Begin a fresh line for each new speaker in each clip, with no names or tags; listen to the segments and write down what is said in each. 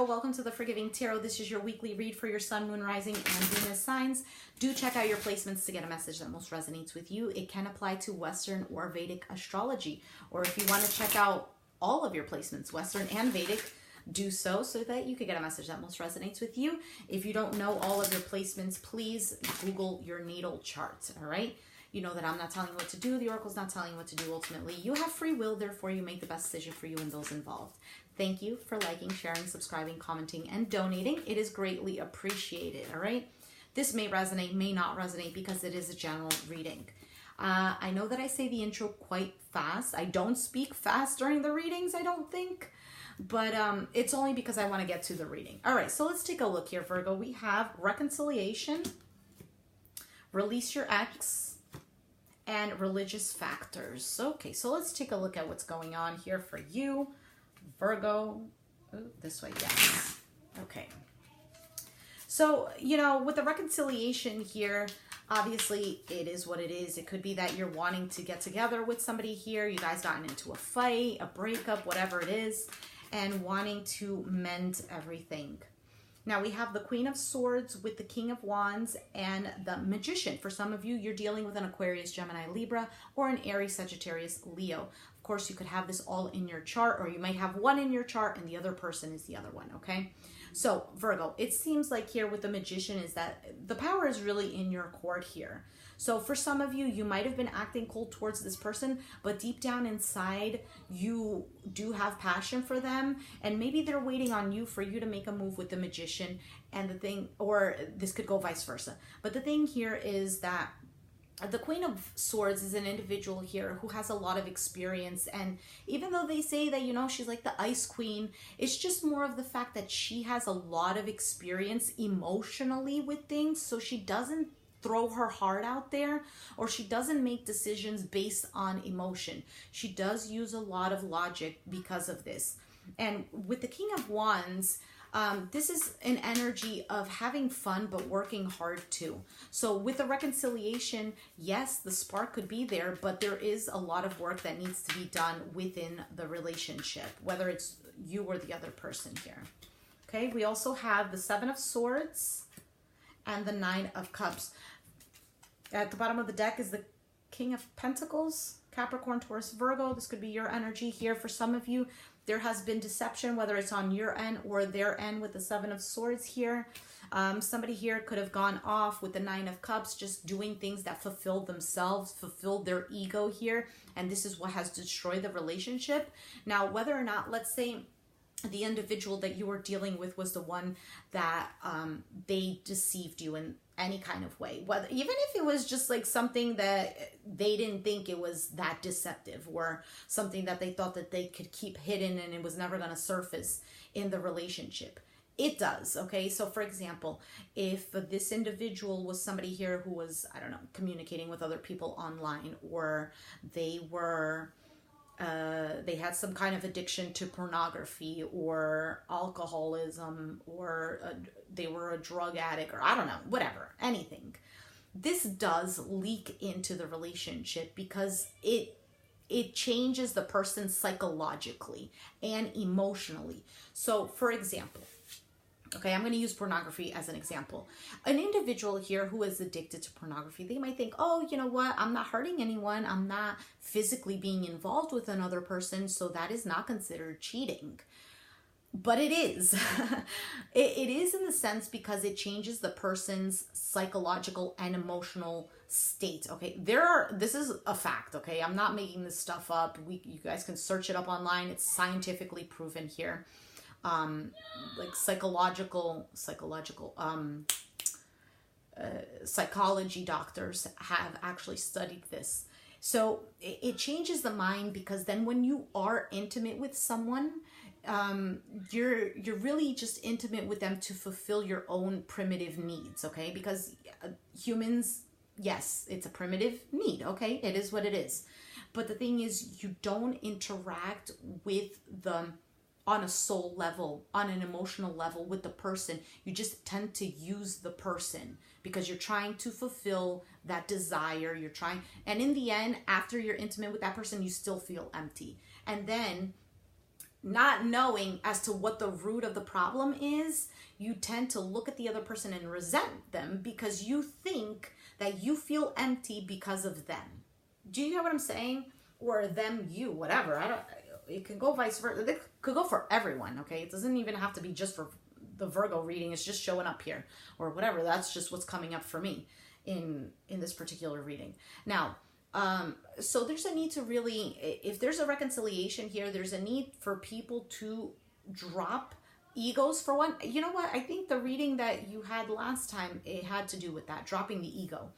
welcome to the Forgiving Tarot. This is your weekly read for your sun, moon, rising, and Venus signs. Do check out your placements to get a message that most resonates with you. It can apply to Western or Vedic astrology, or if you want to check out all of your placements, Western and Vedic, do so that you could get a message that most resonates with you. If you don't know all of your placements, please Google your natal chart, all right? You know that I'm not telling you what to do. The Oracle's not telling you what to do. Ultimately, you have free will. Therefore, you make the best decision for you and those involved. Thank you for liking, sharing, subscribing, commenting, and donating. It is greatly appreciated, all right? This may resonate, may not resonate because it is a general reading. I know that I say the intro quite fast. I don't speak fast during the readings, I don't think. But it's only because I want to get to the reading. All right, so let's take a look here, Virgo. We have reconciliation, release your ex, and religious factors. Okay, so let's take a look at what's going on here for you, Virgo. Ooh, this way, yes. Okay. So, you know, with the reconciliation here, obviously it is what it is. It could be that you're wanting to get together with somebody here. You guys gotten into a fight, a breakup, whatever it is, and wanting to mend everything. Now we have the Queen of Swords with the King of Wands and the Magician. For some of you, you're dealing with an Aquarius, Gemini, Libra, or an Aries, Sagittarius, Leo. Of course, you could have this all in your chart, or you might have one in your chart and the other person is the other one, okay? So Virgo, it seems like here with the Magician is that the power is really in your court here. So for some of you, you might have been acting cold towards this person, but deep down inside, you do have passion for them. And maybe they're waiting on you for you to make a move with the Magician. And the thing, or this could go vice versa. But the thing here is that the Queen of Swords is an individual here who has a lot of experience. And even though they say that, you know, she's like the Ice Queen, it's just more of the fact that she has a lot of experience emotionally with things. So she doesn't throw her heart out there, or she doesn't make decisions based on emotion. She does use a lot of logic because of this. And with the King of Wands, this is an energy of having fun but working hard too. So with the reconciliation, yes, the spark could be there, but there is a lot of work that needs to be done within the relationship, whether it's you or the other person here. Okay, we also have the Seven of Swords and the Nine of Cups. At the bottom of the deck is the King of Pentacles, Capricorn, Taurus, Virgo. This could be your energy here. For some of you, there has been deception, whether it's on your end or their end with the Seven of Swords here. Somebody here could have gone off with the Nine of Cups, just doing things that fulfilled themselves, fulfilled their ego here. And this is what has destroyed the relationship. Now, whether or not, let's say, the individual that you were dealing with was the one that they deceived you in any kind of way, whether even if it was just like something that they didn't think it was that deceptive, or something that they thought that they could keep hidden and it was never going to surface in the relationship. It does, okay? So for example, if this individual was somebody here who was, I don't know, communicating with other people online, or they were they had some kind of addiction to pornography or alcoholism, or they were a drug addict, or I don't know, whatever, anything. This does leak into the relationship because it changes the person psychologically and emotionally. So for example, okay, I'm going to use pornography as an example. An individual here who is addicted to pornography, they might think, oh, you know what? I'm not hurting anyone. I'm not physically being involved with another person, so that is not considered cheating. But it is. It is in the sense because it changes the person's psychological and emotional state. Okay, this is a fact. Okay, I'm not making this stuff up. You guys can search it up online. It's scientifically proven here. Like psychology doctors have actually studied this. So it changes the mind, because then when you are intimate with someone, you're really just intimate with them to fulfill your own primitive needs, okay? Because humans, yes, it's a primitive need, okay? It is what it is. But the thing is, you don't interact with them on a soul level, on an emotional level with the person. You just tend to use the person because you're trying to fulfill that desire. You're trying, and in the end, after you're intimate with that person, you still feel empty. And then not knowing as to what the root of the problem is, you tend to look at the other person and resent them because you think that you feel empty because of them. Do you know what I'm saying? Or them, you, whatever. It can go vice versa. It could go for everyone, okay? It doesn't even have to be just for the Virgo reading. It's just showing up here or whatever. That's just what's coming up for me in this particular reading. Now, so there's a need to really, if there's a reconciliation here, there's a need for people to drop egos for one. You know what? I think the reading that you had last time, it had to do with that, dropping the ego.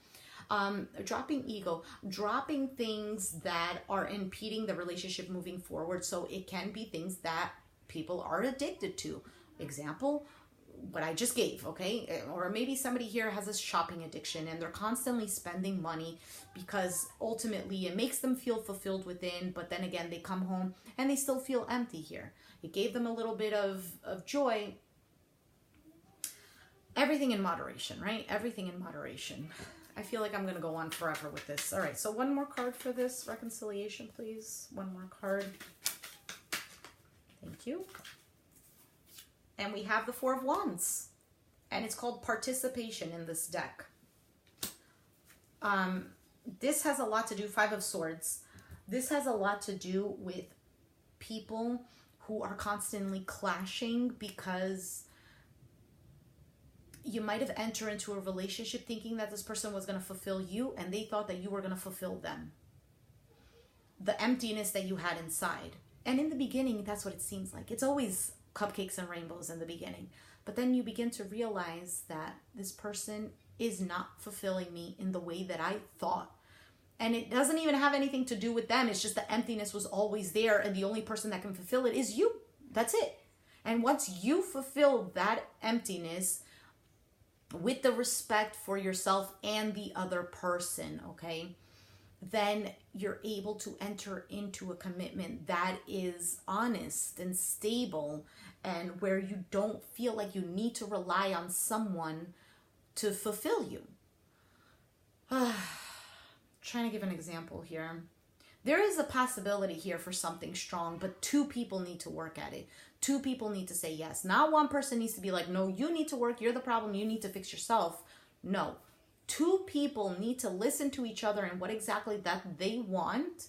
Dropping ego, dropping things that are impeding the relationship moving forward. So it can be things that people are addicted to. Example, what I just gave, okay? Or maybe somebody here has a shopping addiction and they're constantly spending money because ultimately it makes them feel fulfilled within, but then again, they come home and they still feel empty here. It gave them a little bit of joy. Everything in moderation, right? Everything in moderation. I feel like I'm going to go on forever with this. All right, so one more card for this reconciliation, please. One more card. Thank you. And we have the Four of Wands. And it's called participation in this deck. This has a lot to do, Five of Swords. This has a lot to do with people who are constantly clashing because you might have entered into a relationship thinking that this person was going to fulfill you and they thought that you were going to fulfill them. The emptiness that you had inside. And in the beginning, that's what it seems like. It's always cupcakes and rainbows in the beginning. But then you begin to realize that this person is not fulfilling me in the way that I thought. And it doesn't even have anything to do with them. It's just the emptiness was always there and the only person that can fulfill it is you. That's it. And once you fulfill that emptiness with the respect for yourself and the other person, okay, then you're able to enter into a commitment that is honest and stable and where you don't feel like you need to rely on someone to fulfill you. Trying to give an example here. There is a possibility here for something strong, but two people need to work at it. Two people need to say yes. Not one person needs to be like, no, you need to work. You're the problem. You need to fix yourself. No. Two people need to listen to each other and what exactly that they want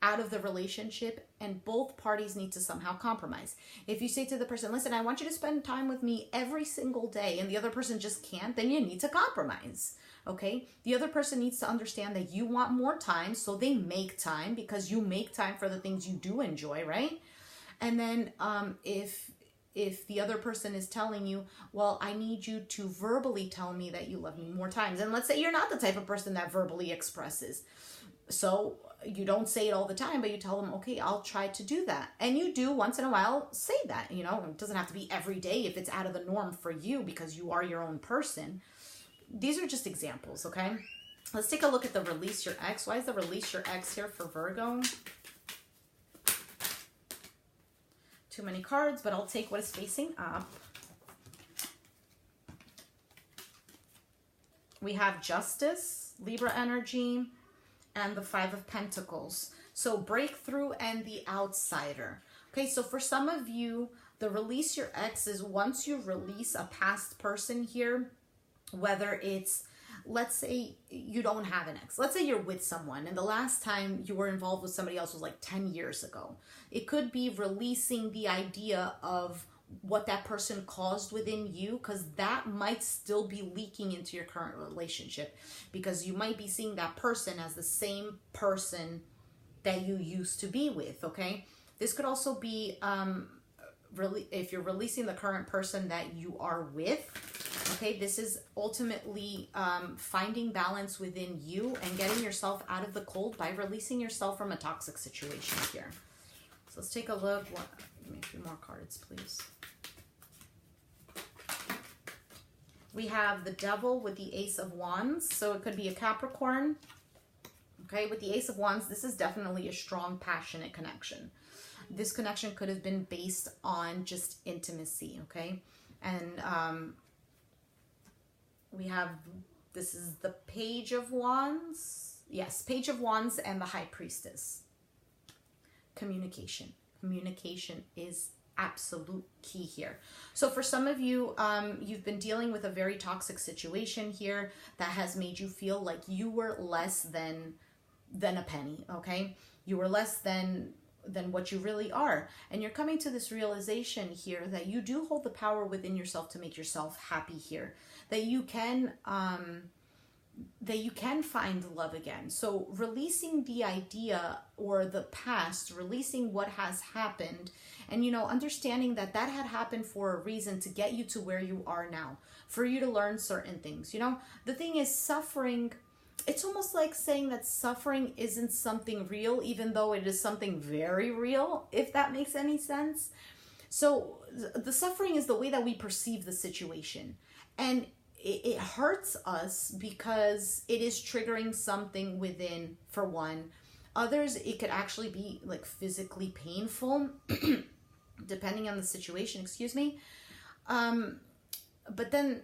out of the relationship, and both parties need to somehow compromise. If you say to the person, listen, I want you to spend time with me every single day, and the other person just can't, then you need to compromise. Okay, the other person needs to understand that you want more time, so they make time because you make time for the things you do enjoy, right? And then if the other person is telling you, well, I need you to verbally tell me that you love me more times, and let's say you're not the type of person that verbally expresses, so you don't say it all the time, but you tell them, okay, I'll try to do that. And you do once in a while say that, you know, it doesn't have to be every day if it's out of the norm for you because you are your own person. These are just examples, okay? Let's take a look at the release your ex. Why is the release your ex here for Virgo? Too many cards, but I'll take what is facing up. We have Justice, Libra energy, and the Five of Pentacles. So breakthrough and the outsider. Okay, so for some of you, the release your ex is once you release a past person here, whether it's, let's say you don't have an ex. Let's say you're with someone and the last time you were involved with somebody else was like 10 years ago. It could be releasing the idea of what that person caused within you, because that might still be leaking into your current relationship, because you might be seeing that person as the same person that you used to be with, okay? This could also be really if you're releasing the current person that you are with, okay? This is ultimately finding balance within you and getting yourself out of the cold by releasing yourself from a toxic situation here. So let's take a look. Give me a few more cards, please. We have the Devil with the Ace of Wands. So it could be a Capricorn. Okay, with the Ace of Wands, this is definitely a strong, passionate connection. This connection could have been based on just intimacy, okay? And we have, this is the Page of Wands. Yes, Page of Wands and the High Priestess. Communication. communication is absolute key here. So for some of you, you've been dealing with a very toxic situation here that has made you feel like you were less than a penny, okay? You were less than what you really are. And you're coming to this realization here that you do hold the power within yourself to make yourself happy here. That you can find love again. So releasing the idea or the past, releasing what has happened, and, you know, understanding that that had happened for a reason to get you to where you are now, for you to learn certain things. You know, the thing is, suffering, it's almost like saying that suffering isn't something real, even though it is something very real, if that makes any sense. So the suffering is the way that we perceive the situation. And it hurts us because it is triggering something within, for one. Others, it could actually be like physically painful, depending on the situation, excuse me. But then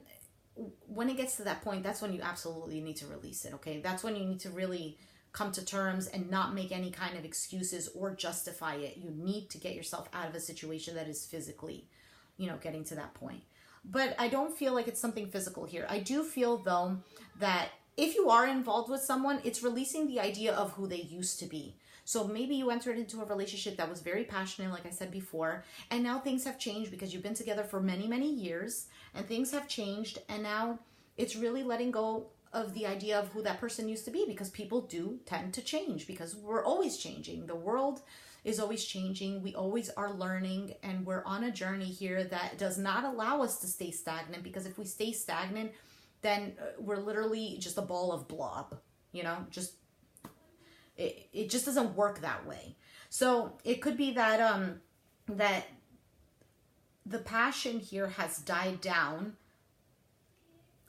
when it gets to that point, that's when you absolutely need to release it, okay? That's when you need to really come to terms and not make any kind of excuses or justify it. You need to get yourself out of a situation that is physically, you know, getting to that point. But I don't feel like it's something physical here. I do feel, though, that if you are involved with someone, it's releasing the idea of who they used to be. So maybe you entered into a relationship that was very passionate, like I said before, and now things have changed because you've been together for many, many years, and things have changed, and now it's really letting go of the idea of who that person used to be, because people do tend to change, because we're always changing. The world is always changing. We always are learning, and we're on a journey here that does not allow us to stay stagnant, because if we stay stagnant, then we're literally just a ball of blob, you know, just it just doesn't work that way. So it could be that that the passion here has died down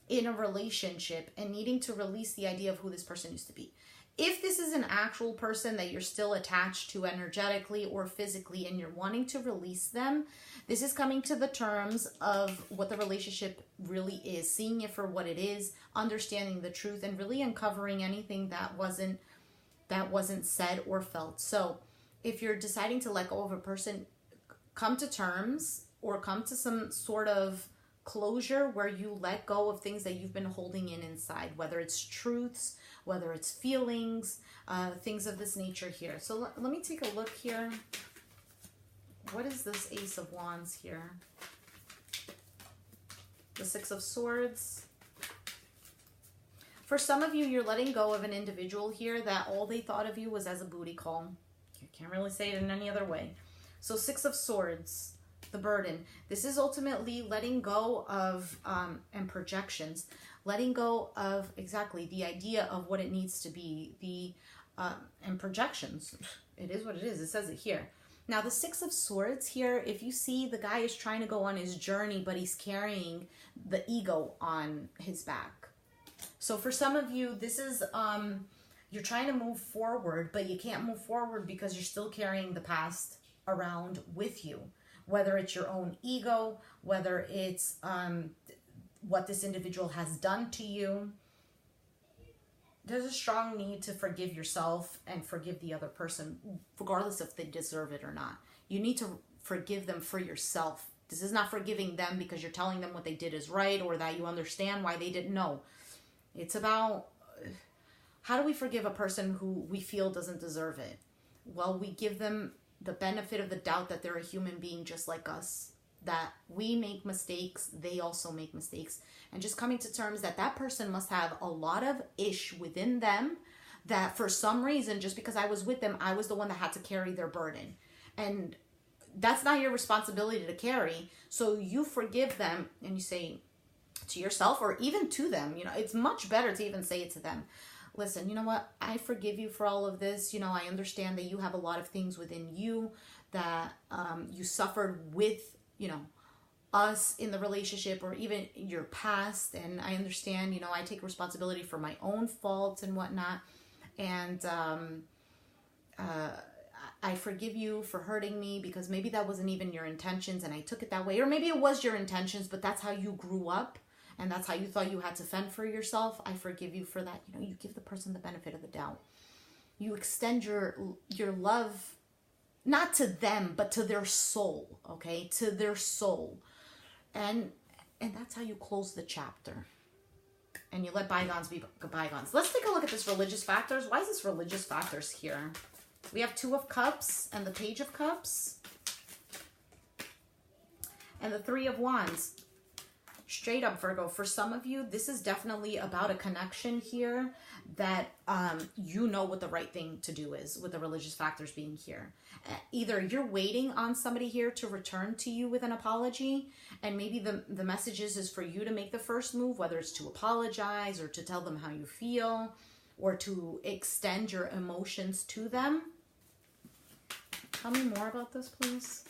in a relationship and needing to release the idea of who this person used to be. If this is an actual person that you're still attached to energetically or physically and you're wanting to release them, this is coming to the terms of what the relationship really is, seeing it for what it is, understanding the truth, and really uncovering anything that wasn't said or felt. So if you're deciding to let go of a person, come to terms or come to some sort of closure where you let go of things that you've been holding inside, whether it's truths, whether it's feelings, things of this nature here. So let me take a look here. What is this Ace of Wands here? The Six of Swords. For some of you, you're letting go of an individual here that all they thought of you was as a booty call. You can't really say it in any other way. So Six of Swords, the burden. This is ultimately letting go of, and projections, letting go of exactly the idea of what it needs to be, and projections. It is what it is. It says it here. Now, the Six of Swords here, if you see, the guy is trying to go on his journey, but he's carrying the ego on his back. So for some of you, this is, you're trying to move forward, but you can't move forward because you're still carrying the past around with you. Whether it's your own ego, whether it's what this individual has done to you. There's a strong need to forgive yourself and forgive the other person, regardless if they deserve it or not. You need to forgive them for yourself. This is not forgiving them because you're telling them what they did is right or that you understand why they didn't know. It's about, how do we forgive a person who we feel doesn't deserve it? Well, we give them the benefit of the doubt that they're a human being just like us, that we make mistakes, they also make mistakes, and just coming to terms that that person must have a lot of ish within them, that for some reason, just because I was with them, I was the one that had to carry their burden. And that's not your responsibility to carry. So you forgive them and you say to yourself or even to them, you know, it's much better to even say it to them. Listen, you know what? I forgive you for all of this. You know, I understand that you have a lot of things within you that you suffered with, you know, us in the relationship or even your past. And I understand, you know, I take responsibility for my own faults and whatnot. And I forgive you for hurting me because maybe that wasn't even your intentions and I took it that way. Or maybe it was your intentions, but that's how you grew up. And that's how you thought you had to fend for yourself. I forgive you for that. You know, you give the person the benefit of the doubt. You extend your love not to them, but to their soul, okay? To their soul. And that's how you close the chapter. And you let bygones be bygones. Let's take a look at this religious factors. Why is this religious factors here? We have 2 of Cups and the Page of Cups. And the 3 of Wands. Straight up, Virgo, for some of you, this is definitely about a connection here that you know what the right thing to do is, with the religious factors being here. Either you're waiting on somebody here to return to you with an apology, and maybe the message is for you to make the first move, whether it's to apologize or to tell them how you feel or to extend your emotions to them. Tell me more about this, please.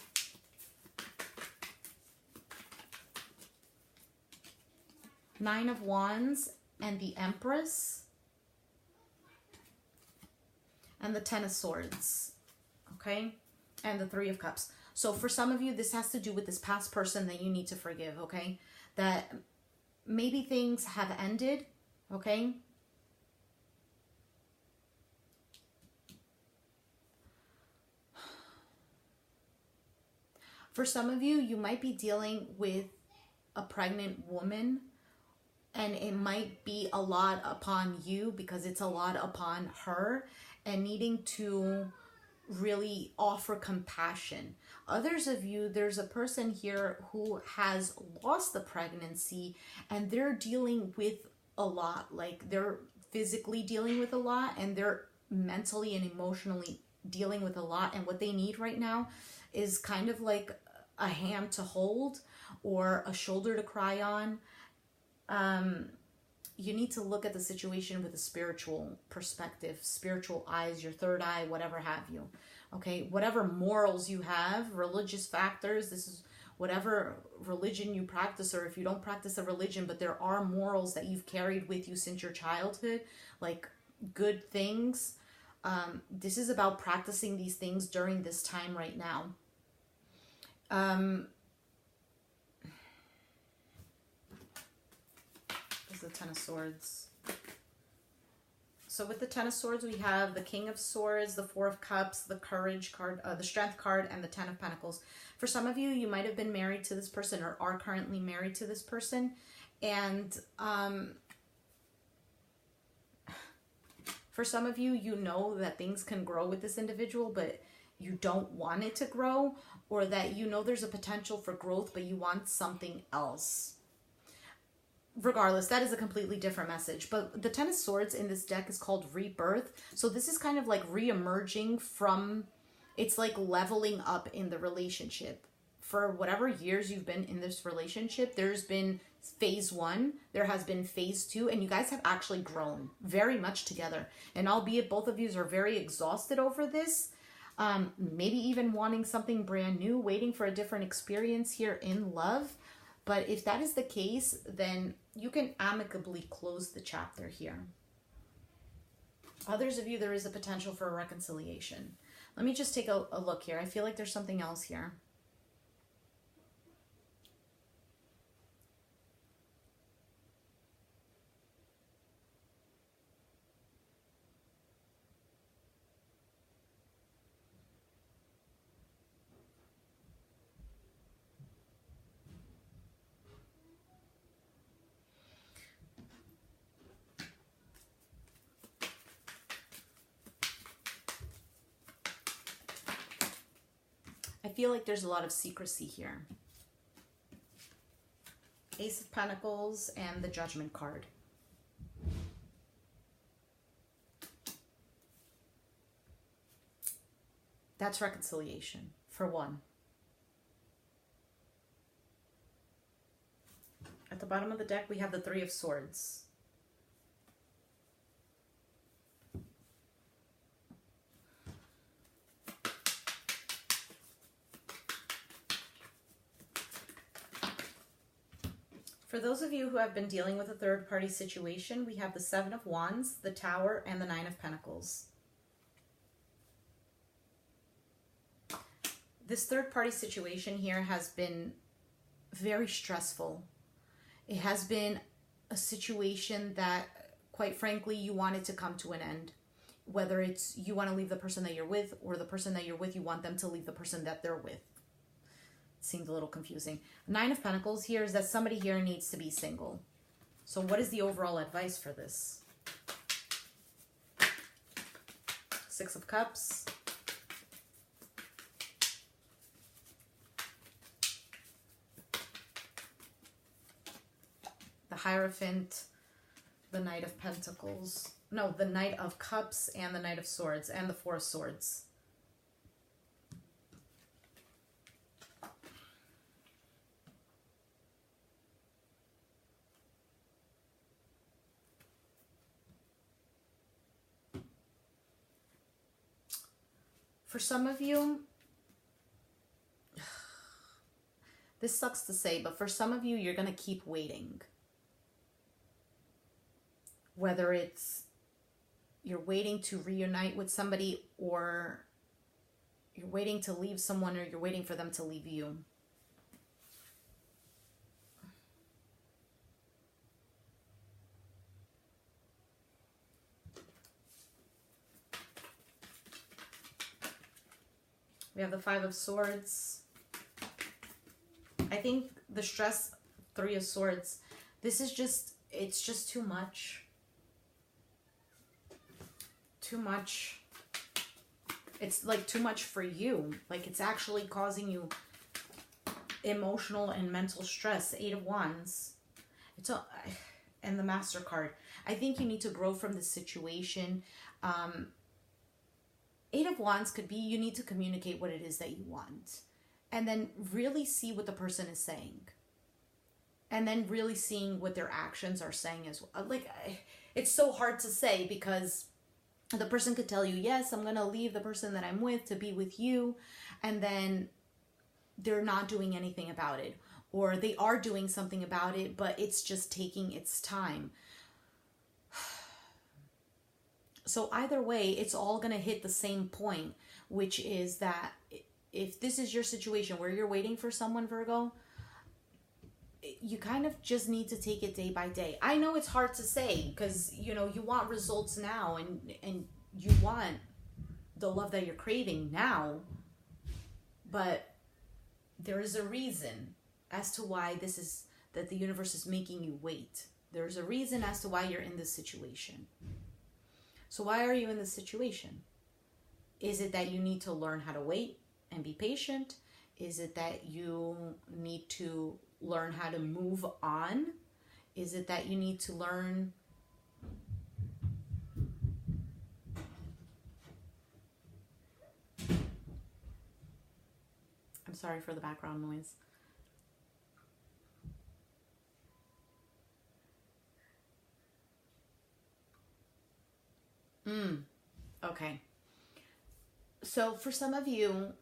Nine of Wands and the Empress and the 10 of Swords, okay? And the 3 of Cups. So for some of you, this has to do with this past person that you need to forgive, okay? That maybe things have ended, okay? For some of you, you might be dealing with a pregnant woman, and it might be a lot upon you because it's a lot upon her, and needing to really offer compassion. Others of you, there's a person here who has lost the pregnancy and they're dealing with a lot. Like, they're physically dealing with a lot and they're mentally and emotionally dealing with a lot. And what they need right now is kind of like a hand to hold or a shoulder to cry on. You need to look at the situation with a spiritual perspective, spiritual eyes, your third eye, whatever have you. Okay, whatever morals you have, religious factors, this is whatever religion you practice, or if you don't practice a religion, but there are morals that you've carried with you since your childhood, like good things. This is about practicing these things during this time right now. The 10 of Swords. So with the 10 of Swords, we have the King of Swords, the 4 of Cups, the Courage card, the Strength card, and the 10 of Pentacles. For some of you, you might have been married to this person or are currently married to this person. And for some of you, you know that things can grow with this individual, but you don't want it to grow, or that you know there's a potential for growth, but you want something else. Regardless, that is a completely different message. But the 10 of Swords in this deck is called Rebirth. So this is kind of like re-emerging from, it's like leveling up in the relationship. For whatever years you've been in this relationship, there's been phase 1, there has been phase 2, and you guys have actually grown very much together. And albeit both of you are very exhausted over this, maybe even wanting something brand new, waiting for a different experience here in love. But if that is the case, then you can amicably close the chapter here. Others of you, there is a potential for a reconciliation. Let me just take a look here. I feel like there's something else here. I feel like there's a lot of secrecy here. Ace of Pentacles and the Judgment card. That's reconciliation, for one. At the bottom of the deck, we have the 3 of Swords. For those of you who have been dealing with a third-party situation, we have the 7 of Wands, the Tower, and the 9 of Pentacles. This third-party situation here has been very stressful. It has been a situation that, quite frankly, you wanted to come to an end. whether it's you want to leave the person that you're with, or the person that you're with, you want them to leave the person that they're with. Seemed a little confusing. Nine of Pentacles here is that somebody here needs to be single. So what is the overall advice for this? Six of Cups. The Hierophant. The Knight of Pentacles. No, the Knight of Cups and the Knight of Swords and the Four of Swords. For some of you, this sucks to say, but for some of you, you're going to keep waiting. Whether it's you're waiting to reunite with somebody, or you're waiting to leave someone, or you're waiting for them to leave you. We have the Five of Swords. I think the stress, Three of Swords, this is just, it's just too much. Too much. It's like too much for you. Like it's actually causing you emotional and mental stress. Eight of Wands. And the Master card. I think you need to grow from this situation. Eight of Wands could be you need to communicate what it is that you want. And then really see what the person is saying. And then really seeing what their actions are saying as well. Like, it's so hard to say because the person could tell you, yes, I'm going to leave the person that I'm with to be with you. And then they're not doing anything about it. Or they are doing something about it, but it's just taking its time. So either way, it's all going to hit the same point, which is that if this is your situation where you're waiting for someone, Virgo, you kind of just need to take it day by day. I know it's hard to say because, you know, you want results now and you want the love that you're craving now, but there is a reason as to why this is, that the universe is making you wait. There's a reason as to why you're in this situation. So why are you in this situation? Is it that you need to learn how to wait and be patient? Is it that you need to learn how to move on? Is it that you need to learn I'm sorry for the background noise. Okay. So for some of you,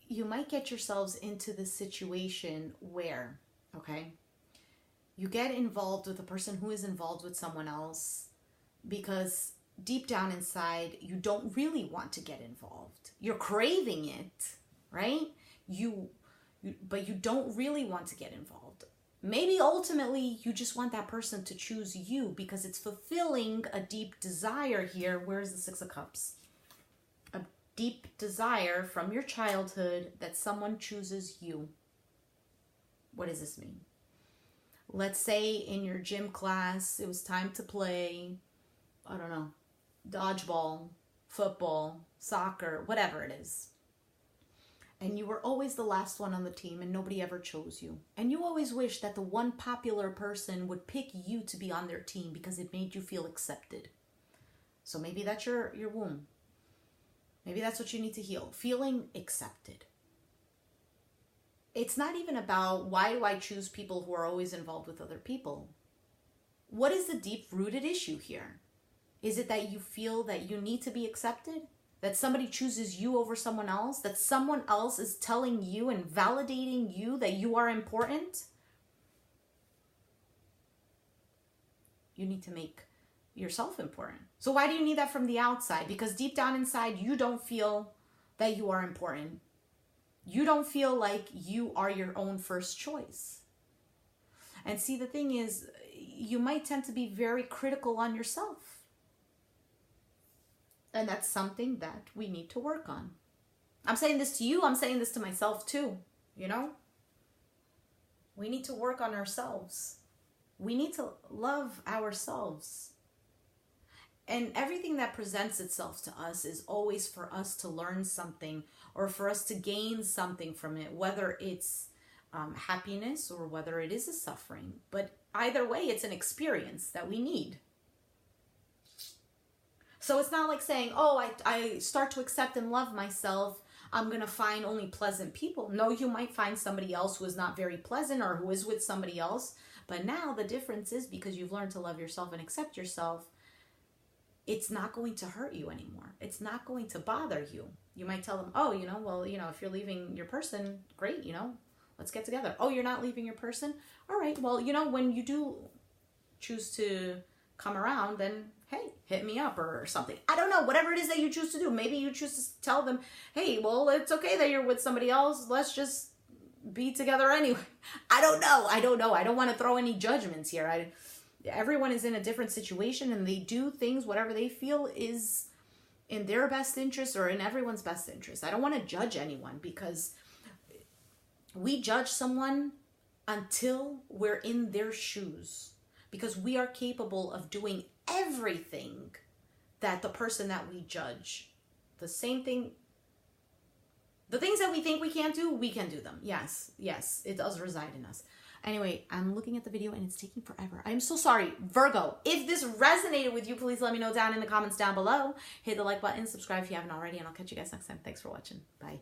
you might get yourselves into this situation where, okay, you get involved with a person who is involved with someone else because deep down inside, you don't really want to get involved. You're craving it, right? But you don't really want to get involved. Maybe ultimately you just want that person to choose you because it's fulfilling a deep desire here. Where's the Six of Cups? A deep desire from your childhood that someone chooses you. What does this mean? Let's say in your gym class, it was time to play, I don't know, dodgeball, football, soccer, whatever it is. And you were always the last one on the team and nobody ever chose you. And you always wish that the one popular person would pick you to be on their team because it made you feel accepted. So maybe that's your wound. Maybe that's what you need to heal. Feeling accepted. It's not even about why do I choose people who are always involved with other people. What is the deep-rooted issue here? Is it that you feel that you need to be accepted? That somebody chooses you over someone else? That someone else is telling you and validating you that you are important? You need to make yourself important. So why do you need that from the outside? Because deep down inside, you don't feel that you are important. You don't feel like you are your own first choice. And see, the thing is, you might tend to be very critical on yourself. And that's something that we need to work on. I'm saying this to you. I'm saying this to myself too. You know? We need to work on ourselves. We need to love ourselves. And everything that presents itself to us is always for us to learn something or for us to gain something from it, whether it's happiness or whether it is a suffering. But either way, it's an experience that we need. So it's not like saying, oh, I start to accept and love myself, I'm going to find only pleasant people. No, you might find somebody else who is not very pleasant or who is with somebody else. But now the difference is because you've learned to love yourself and accept yourself, it's not going to hurt you anymore. It's not going to bother you. You might tell them, oh, well, if you're leaving your person, great, let's get together. Oh, you're not leaving your person? All right, well, when you do choose to come around, then hey, hit me up or something. I don't know, whatever it is that you choose to do. Maybe you choose to tell them, hey, well, it's okay that you're with somebody else. Let's just be together anyway. I don't know. I don't want to throw any judgments here. Everyone is in a different situation and they do things, whatever they feel is in their best interest or in everyone's best interest. I don't want to judge anyone because we judge someone until we're in their shoes, because we are capable of doing everything that the person that we judge. The same thing, the things that we think we can't do, we can do them. Yes, it does reside in us. Anyway, I'm looking at the video and it's taking forever. I'm so sorry. Virgo, if this resonated with you, please let me know down in the comments down below. Hit the like button, subscribe if you haven't already, and I'll catch you guys next time. Thanks for watching. Bye.